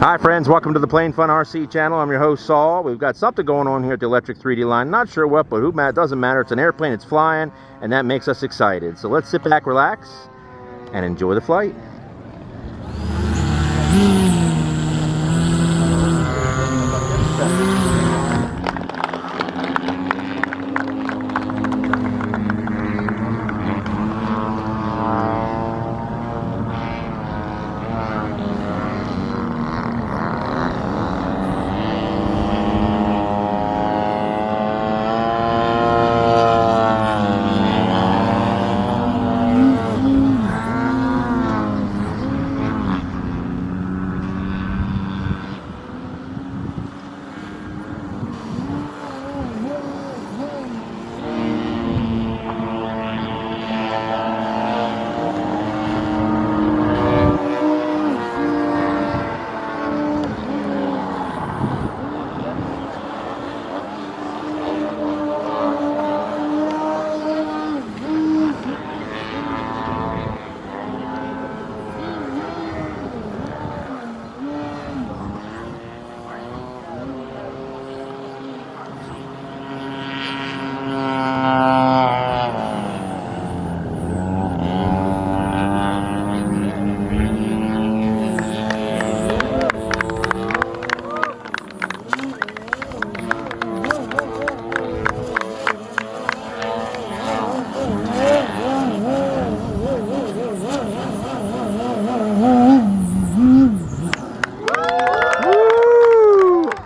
Hi friends, welcome to the Plain Fun RC channel. I'm your host Saul. We've got something going on here at the Electric 3D line. Not sure what, but it doesn't matter. It's an airplane, it's flying, and that makes us excited. So let's sit back, relax, and enjoy the flight.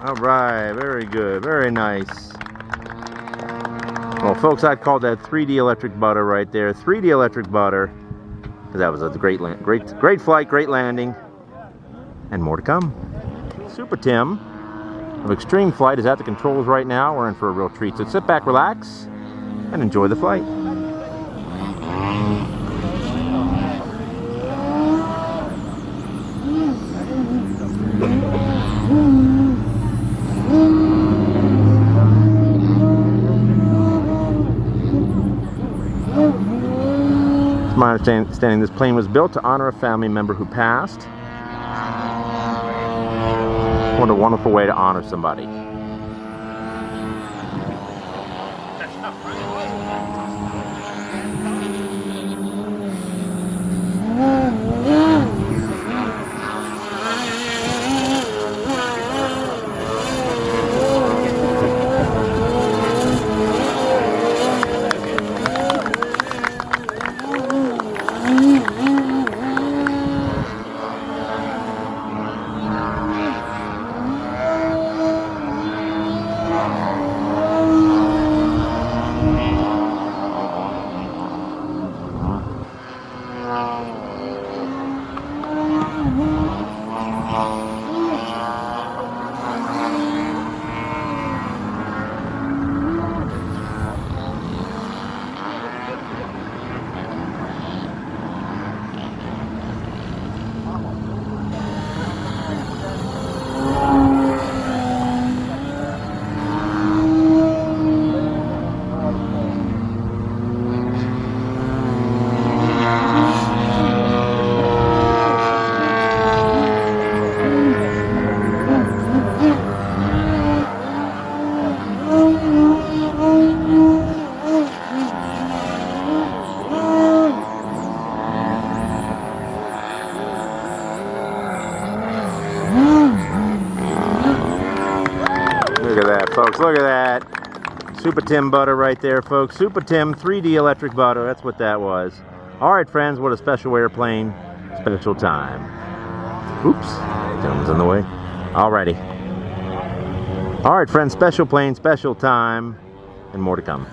Alright, very good, very nice. Well folks, I'd call that 3D electric butter right there. 3D electric butter. Because that was a great flight, great landing. And more to come. Super Tim of Extreme Flight is at the controls right now. We're in for a real treat. So sit back, relax, and enjoy the flight. It's my understanding this plane was built to honor a family member who passed. What a wonderful way to honor somebody. Look at that, folks. Look at that. Super Tim butter right there, folks. Super Tim 3D electric butter. That's what that was. All right, friends. What a special airplane. Special time. Oops. Gentleman's in the way. All righty. All right, friends. Special plane, special time, and more to come.